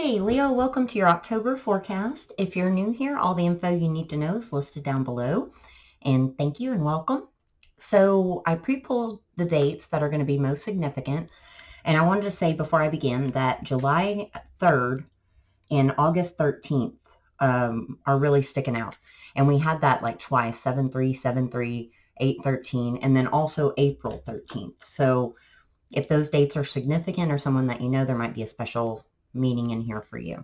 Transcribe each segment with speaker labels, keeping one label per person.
Speaker 1: Hey Leo, welcome to your October forecast. If you're new here, all the info you need to know is listed down below. And thank you and welcome. So I pre-pulled the dates that are going to be most significant. And I wanted to say before I begin that July 3rd and August 13th are really sticking out. And we had that like twice, 7-3, 7-3, 8-13, and then also April 13th. So if those dates are significant or someone that you know, there might be a special meaning in here for you.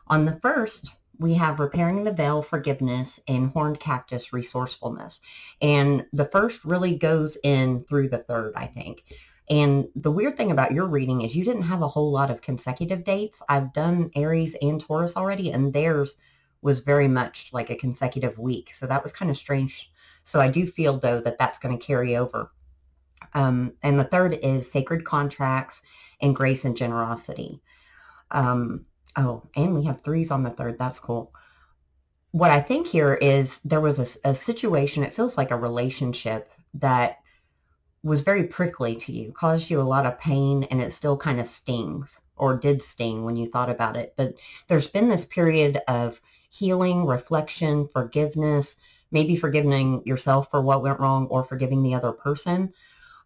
Speaker 1: On the 1st, we have repairing the veil, forgiveness, and horned cactus, resourcefulness. And the 1st really goes in through the 3rd, I think. And the weird thing about your reading is you didn't have a whole lot of consecutive dates. I've done Aries and Taurus already, and theirs was very much like a consecutive week. So that was kind of strange. So I do feel, though, that that's going to carry over. And the 3rd is sacred contracts and grace and generosity. Oh, and we have 3s on the 3rd. That's cool. What I think here is there was a situation, it feels like a relationship that was very prickly to you, caused you a lot of pain, and it still kind of stings, or did sting when you thought about it. But there's been this period of healing, reflection, forgiveness, maybe forgiving yourself for what went wrong or forgiving the other person.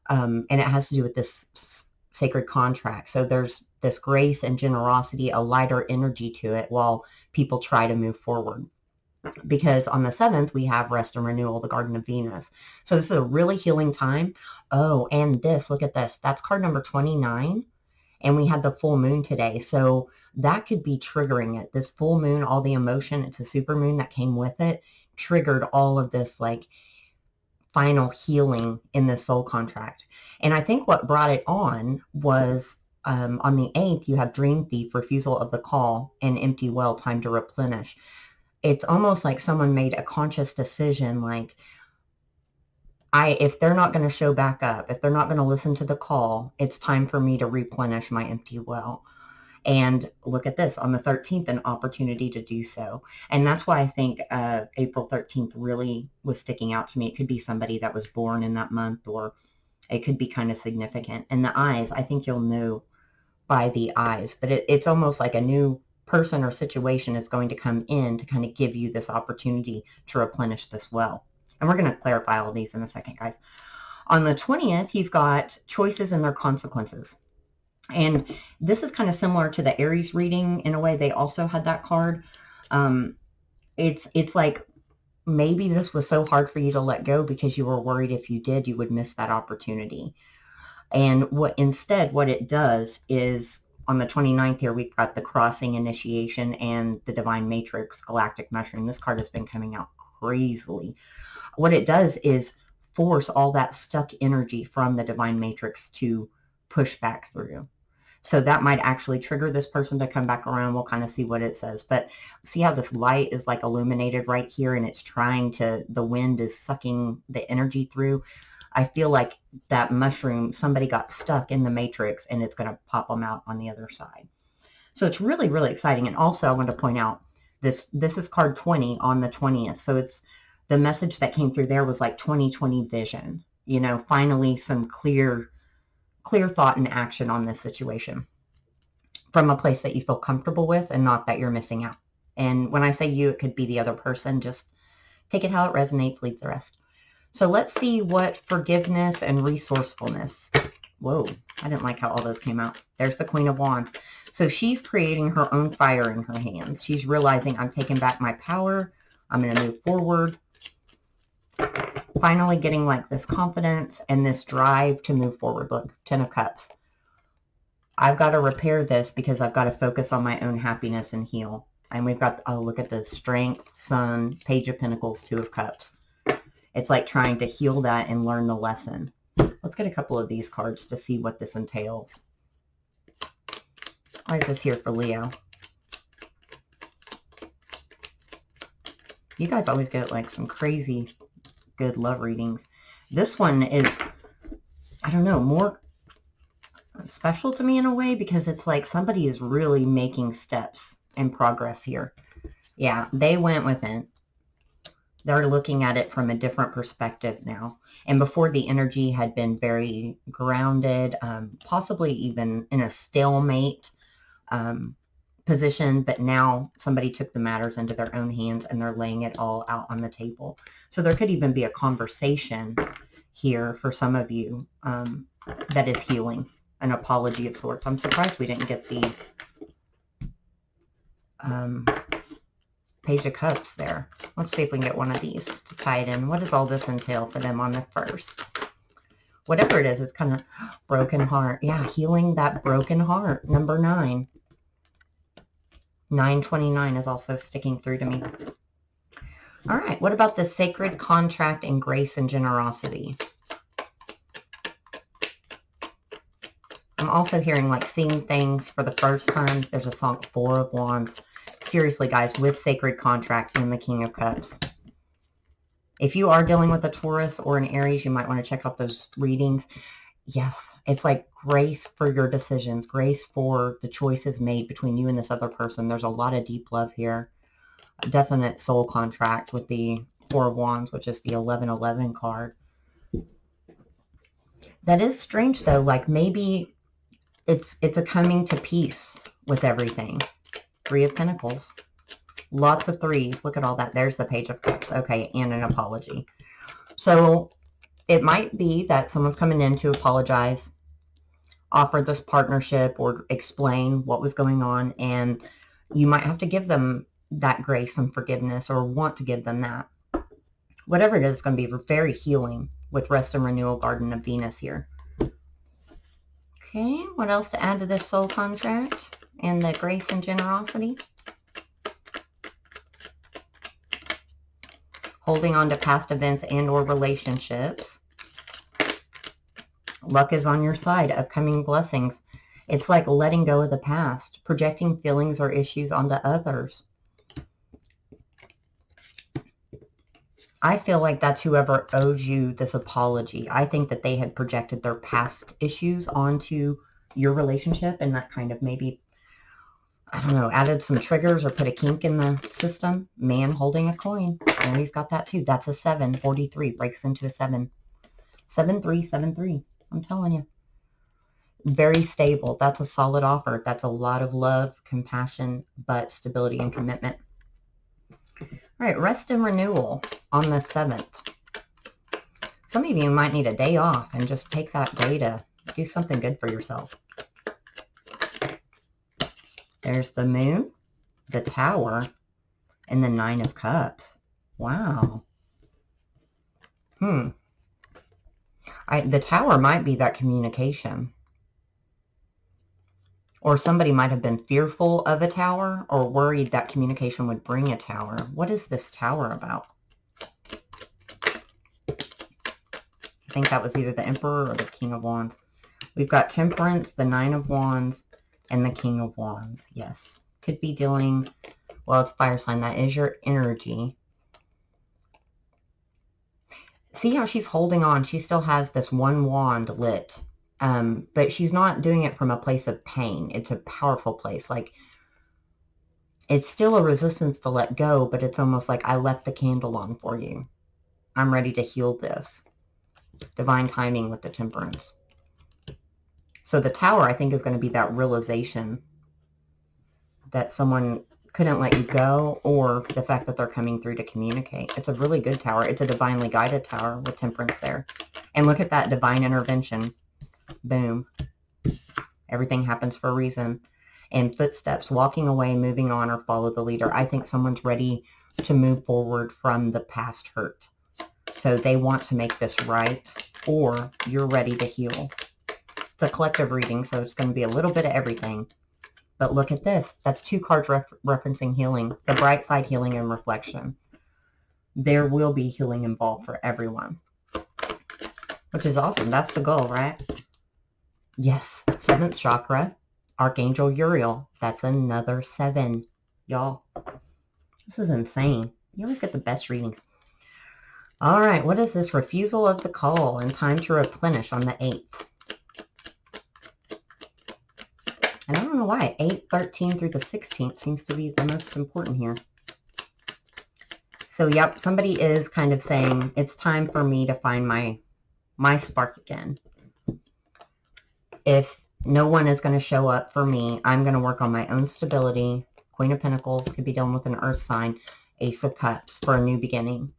Speaker 1: And it has to do with this sacred contract. So there's this grace and generosity, a lighter energy to it while people try to move forward. Because on the 7th, we have rest and renewal, the Garden of Venus. So this is a really healing time. Oh, and this, look at this. That's card number 29. And we had the full moon today. So that could be triggering it. This full moon, all the emotion, it's a super moon that came with it, triggered all of this like final healing in the soul contract. And I think what brought it on was on the 8th, you have Dream Thief, refusal of the call, and empty well, time to replenish. It's almost like someone made a conscious decision, like, if they're not going to show back up, if they're not going to listen to the call, it's time for me to replenish my empty well. And look at this, on the 13th, an opportunity to do so. And that's why I think April 13th really was sticking out to me. It could be somebody that was born in that month, or it could be kind of significant. And the eyes, I think you'll know by the eyes, but it's almost like a new person or situation is going to come in to kind of give you this opportunity to replenish this well. And we're going to clarify all these in a second, guys. On the 20th, you've got choices and their consequences. And this is kind of similar to the Aries reading in a way. They also had that card. It's like maybe this was so hard for you to let go because you were worried if you did, you would miss that opportunity. And what it does is on the 29th here, we've got the crossing, initiation, and the divine matrix, galactic mushroom. This card has been coming out crazily. What it does is force all that stuck energy from the divine matrix to push back through. So that might actually trigger this person to come back around. We'll kind of see what it says. But see how this light is like illuminated right here, and it's trying to, the wind is sucking the energy through. I feel like that mushroom, somebody got stuck in the matrix, and it's going to pop them out on the other side. So it's really, really exciting. And also I want to point out this is card 20 on the 20th. So it's the message that came through there was like 2020 vision, you know, finally some clear thought and action on this situation from a place that you feel comfortable with and not that you're missing out. And when I say you, it could be the other person. Just take it how it resonates, leave the rest. So let's see what forgiveness and resourcefulness. Whoa, I didn't like how all those came out. There's the Queen of Wands. So she's creating her own fire in her hands. She's realizing, I'm taking back my power. I'm going to move forward. Finally getting like this confidence and this drive to move forward. Look, 10 of Cups. I've got to repair this because I've got to focus on my own happiness and heal. And we've got, oh, look at the Strength, Sun, Page of Pentacles, 2 of Cups. It's like trying to heal that and learn the lesson. Let's get a couple of these cards to see what this entails. Why is this here for Leo? You guys always get like some crazy good love readings. This one is, I don't know, more special to me in a way because it's like somebody is really making steps and progress here. Yeah, they went with it. They're looking at it from a different perspective now. And before, the energy had been very grounded, possibly even in a stalemate, position, but now somebody took the matters into their own hands and they're laying it all out on the table. So there could even be a conversation here for some of you that is healing, an apology of sorts. I'm surprised we didn't get the Page of Cups there. Let's see if we can get one of these to tie it in. What does all this entail for them on the 1st? Whatever it is, it's kind of broken heart. Yeah, healing that broken heart. Number 9. 929 is also sticking through to me. All right, what about the sacred contract and grace and generosity? I'm also hearing like seeing things for the first time. There's a song, 4 of Wands. Seriously, guys, with sacred contract and the King of Cups. If you are dealing with a Taurus or an Aries, you might want to check out those readings. Yes, it's like grace for your decisions, grace for the choices made between you and this other person. There's a lot of deep love here. A definite soul contract with the 4 of Wands, which is the 1111 card. That is strange, though. Like maybe it's a coming to peace with everything. 3 of Pentacles. Lots of 3s. Look at all that. There's the Page of Cups. Okay, and an apology. So it might be that someone's coming in to apologize, offer this partnership, or explain what was going on, and you might have to give them that grace and forgiveness, or want to give them that. Whatever it is, it's going to be very healing with Rest and Renewal, Garden of Venus here. Okay, what else to add to this soul contract and the grace and generosity? Holding on to past events and or relationships. Luck is on your side. Upcoming blessings. It's like letting go of the past. Projecting feelings or issues onto others. I feel like that's whoever owes you this apology. I think that they had projected their past issues onto your relationship, and that kind of maybe, I don't know, added some triggers or put a kink in the system. Man holding a coin. And he's got that too. That's a 7. 43 breaks into a 7. 7373. I'm telling you. Very stable. That's a solid offer. That's a lot of love, compassion, but stability and commitment. All right, Rest and Renewal on the 7th. Some of you might need a day off and just take that day to do something good for yourself. There's the Moon, the Tower, and the 9 of Cups. Wow. The Tower might be that communication. Or somebody might have been fearful of a tower or worried that communication would bring a tower. What is this tower about? I think that was either the Emperor or the King of Wands. We've got Temperance, the 9 of Wands, and the King of Wands. Yes. Could be dealing, well, it's fire sign. That is your energy. See how she's holding on. She still has this one wand lit. But she's not doing it from a place of pain. It's a powerful place. Like, it's still a resistance to let go, but it's almost like I left the candle on for you. I'm ready to heal this. Divine timing with the Temperance. So the Tower, I think, is going to be that realization that someone couldn't let you go, or the fact that they're coming through to communicate. It's a really good tower. It's a divinely guided tower with Temperance there. And look at that divine intervention. Boom. Everything happens for a reason. And footsteps, walking away, moving on, or follow the leader. I think someone's ready to move forward from the past hurt. So they want to make this right, or you're ready to heal. It's a collective reading, so it's going to be a little bit of everything. But look at this. That's 2 cards referencing healing. The bright side, healing, and reflection. There will be healing involved for everyone. Which is awesome. That's the goal, right? Yes. 7th chakra. Archangel Uriel. That's another 7. Y'all. This is insane. You always get the best readings. All right. What is this? Refusal of the call and time to replenish on the 8th. And I don't know why. 8, 13 through the 16th seems to be the most important here. So, yep, somebody is kind of saying, it's time for me to find my spark again. If No one is going to show up for me. I'm going to work on my own stability. Queen of Pentacles could be dealing with an earth sign. Ace of Cups for a new beginning.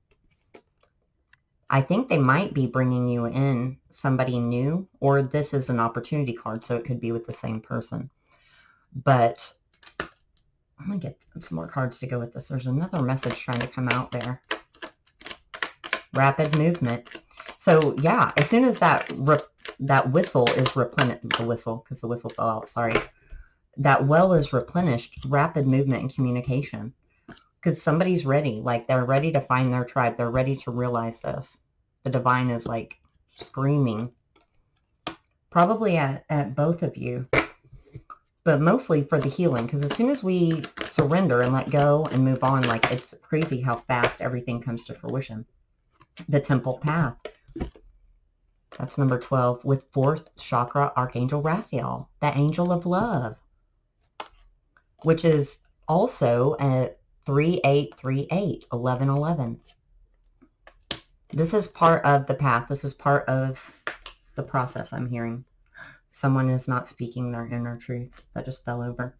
Speaker 1: I think they might be bringing you in somebody new, or this is an opportunity card, so it could be with the same person. But I'm going to get some more cards to go with this. There's another message trying to come out there. Rapid movement. So yeah, as soon as that whistle is replenished, because the whistle fell out, sorry. That well is replenished, rapid movement and communication. Because somebody's ready, like they're ready to find their tribe. They're ready to realize this. The divine is like screaming. Probably at both of you. But mostly for the healing. Because as soon as we surrender and let go and move on, like it's crazy how fast everything comes to fruition. The Temple Path. That's number 12 with 4th chakra Archangel Raphael, the angel of love, which is also a 3838, 1111. This is part of the path. This is part of the process I'm hearing. Someone is not speaking their inner truth. That just fell over.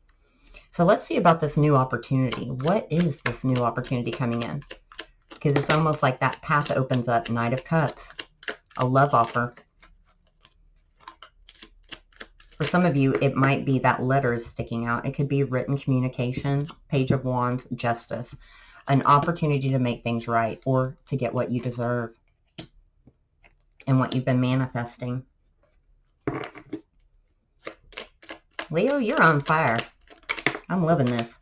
Speaker 1: So let's see about this new opportunity. What is this new opportunity coming in? Because it's almost like that path opens up. Knight of Cups. A love offer. For some of you, it might be that letter is sticking out. It could be written communication, Page of Wands, justice. An opportunity to make things right or to get what you deserve and what you've been manifesting. Leo, you're on fire. I'm loving this.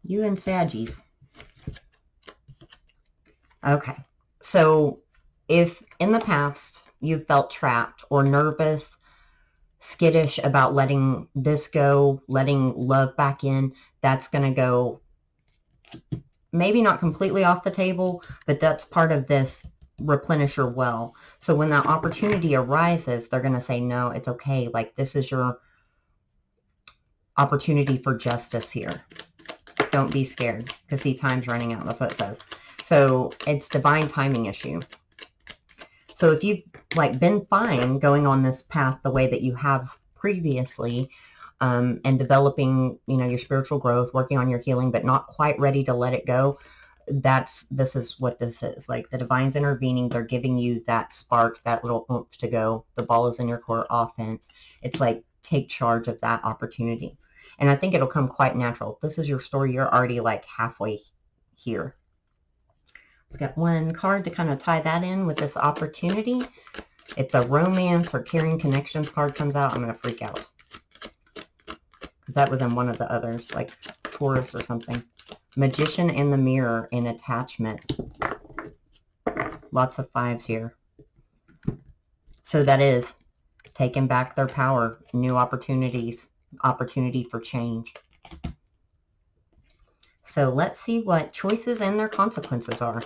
Speaker 1: You and Saggies. Okay, so if in the past you've felt trapped or nervous, skittish about letting this go, letting love back in, that's going to go maybe not completely off the table, but that's part of this replenish your well. So when that opportunity arises, they're going to say, no, it's okay. Like this is your opportunity for justice here. Don't be scared because see, time's running out. That's what it says. So it's divine timing issue. So if you've like been fine going on this path the way that you have previously, and developing, you know, your spiritual growth, working on your healing, but not quite ready to let it go, this is what this is. Like the divine's intervening. They're giving you that spark, that little oomph to go. The ball is in your court, offense. It's like take charge of that opportunity. And I think it'll come quite natural. If this is your story, you're already like halfway here. Let's get one card to kind of tie that in with this opportunity. If the romance or caring connections card comes out, I'm going to freak out. Because that was in one of the others, like Taurus or something. Magician and the Mirror in attachment. Lots of 5s here. So that is taking back their power, new opportunities, opportunity for change. So let's see what choices and their consequences are.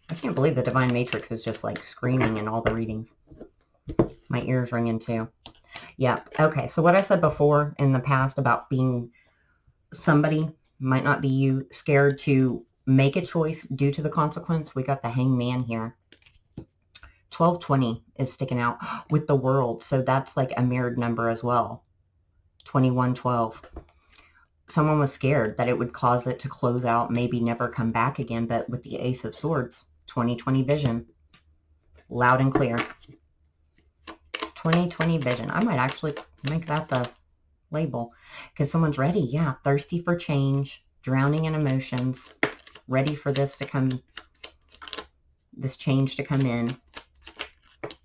Speaker 1: I can't believe the Divine Matrix is just like screaming in all the readings. My ears ringing too. Yeah. Okay. So what I said before in the past about being somebody, might not be you, scared to make a choice due to the consequence. We got the Hangman here. 1220 is sticking out with the World. So that's like a mirrored number as well. 2112. Someone was scared that it would cause it to close out, maybe never come back again. But with the Ace of Swords, 2020 vision. Loud and clear. 2020 vision. I might actually make that the label because someone's ready. Yeah. Thirsty for change, drowning in emotions, ready for this to come, this change to come in.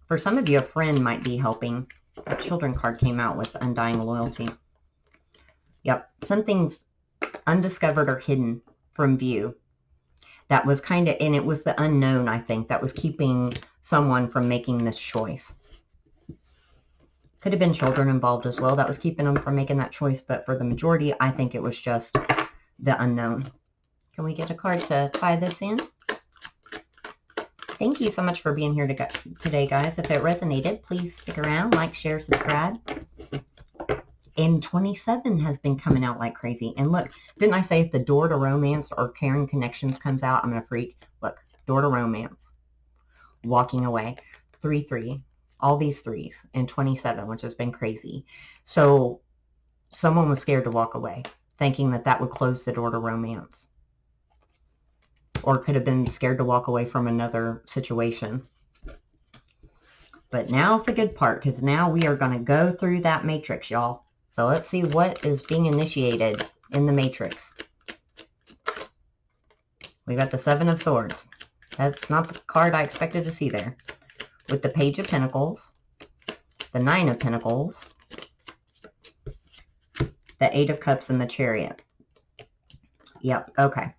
Speaker 1: For some of you, a friend might be helping. That Children card came out with undying loyalty. Yep. Something's undiscovered or hidden from view. That was kind of, and it was the unknown, I think, that was keeping someone from making this choice. Could have been children involved as well. That was keeping them from making that choice. But for the majority, I think it was just the unknown. Can we get a card to tie this in? Thank you so much for being here today, guys. If it resonated, please stick around, like, share, subscribe. And 27 has been coming out like crazy. And look, didn't I say if the door to romance or caring connections comes out, I'm going to freak? Look, door to romance, walking away, 3-3, all these threes, and 27, which has been crazy. So someone was scared to walk away, thinking that that would close the door to romance, or could have been scared to walk away from another situation. But now's the good part, because now we are going to go through that matrix, y'all. So let's see what is being initiated in the matrix. We got the Seven of Swords. That's not the card I expected to see there. With the Page of Pentacles, the Nine of Pentacles, the Eight of Cups, and the Chariot. Yep, okay.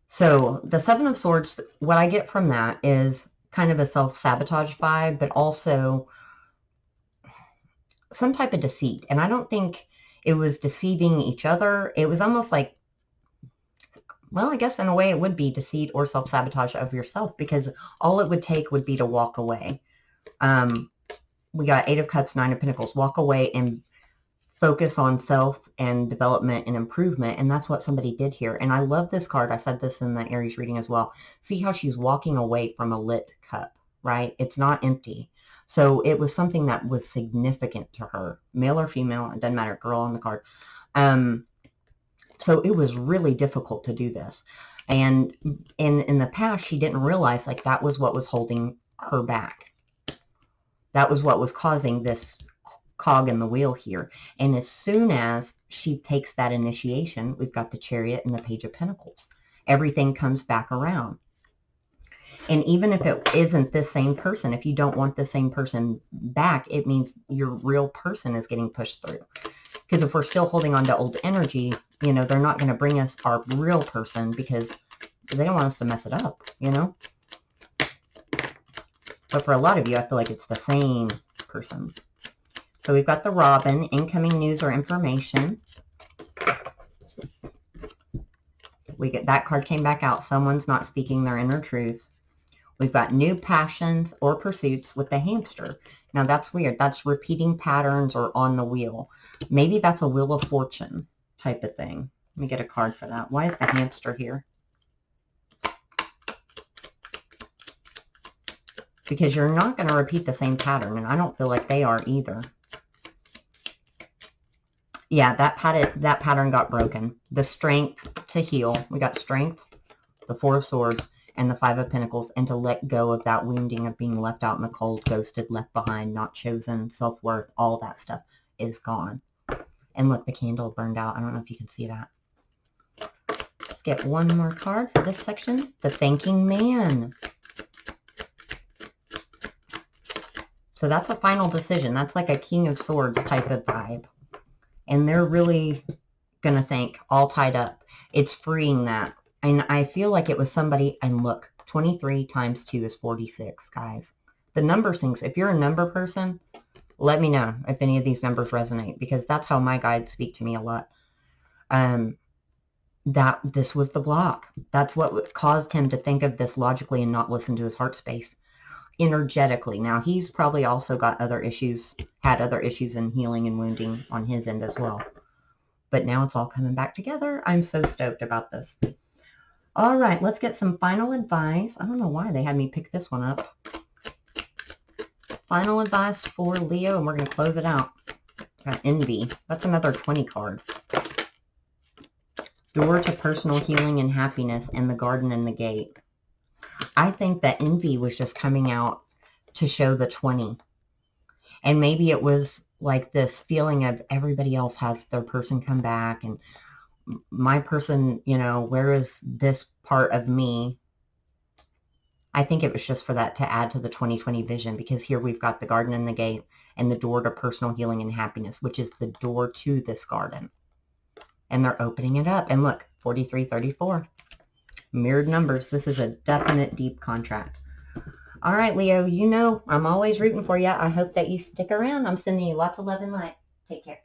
Speaker 1: So the Seven of Swords, what I get from that is kind of a self-sabotage vibe, but also some type of deceit. And I don't think it was deceiving each other. It was almost like, well, I guess in a way it would be deceit or self-sabotage of yourself, because all it would take would be to walk away. We got Eight of Cups, Nine of Pentacles. Walk away and focus on self and development and improvement. And that's what somebody did here. And I love this card. I said this in the Aries reading as well. See how she's walking away from a lit cup, right? It's not empty. So it was something that was significant to her, male or female. It doesn't matter, girl on the card. So it was really difficult to do this. And in the past, she didn't realize like that was what was holding her back. That was what was causing this cog in the wheel here. And as soon as she takes that initiation, we've got the Chariot and the Page of Pentacles. Everything comes back around. And even if it isn't the same person, if you don't want the same person back, it means your real person is getting pushed through. Because if we're still holding on to old energy, you know, they're not going to bring us our real person because they don't want us to mess it up, you know? But for a lot of you, I feel like it's the same person. So we've got the Robin, incoming news or information. We get that card came back out. Someone's not speaking their inner truth. We've got new passions or pursuits with the hamster. Now that's weird. That's repeating patterns or on the wheel. Maybe that's a Wheel of Fortune type of thing. Let me get a card for that. Why is the hamster here? Because you're not going to repeat the same pattern, and I don't feel like they are either. Yeah, that pattern got broken. The strength to heal. We got strength, the Four of Swords, and the Five of Pentacles, and to let go of that wounding of being left out in the cold, ghosted, left behind, not chosen, self-worth, all that stuff is gone. And look, the candle burned out. I don't know if you can see that. Let's get one more card for this section. The Thanking Man. So that's a final decision. That's like a King of Swords type of vibe. And they're really going to think, all tied up. It's freeing that. And I feel like it was somebody, and look, 23 times 2 is 46, guys. The number things, if you're a number person, let me know if any of these numbers resonate, because that's how my guides speak to me a lot. That this was the block. That's what caused him to think of this logically and not listen to his heart space energetically. Now, he's probably also got other issues, had other issues in healing and wounding on his end as well. But now it's all coming back together. I'm so stoked about this. All right, let's get some final advice. I don't know why they had me pick this one up. Final advice for Leo, and we're going to close it out. Got Envy. That's another 20 card. Door to personal healing and happiness, and the Garden and the Gate. I think that Envy was just coming out to show the 20. And maybe it was like this feeling of everybody else has their person come back, and my person, you know, where is this part of me? I think it was just for that to add to the 2020 vision, because here we've got the Garden and the Gate and the door to personal healing and happiness, which is the door to this garden. And they're opening it up. And look, 4334. Mirrored numbers. This is a definite deep contract. All right, Leo, you know I'm always rooting for you. I hope that you stick around. I'm sending you lots of love and light. Take care.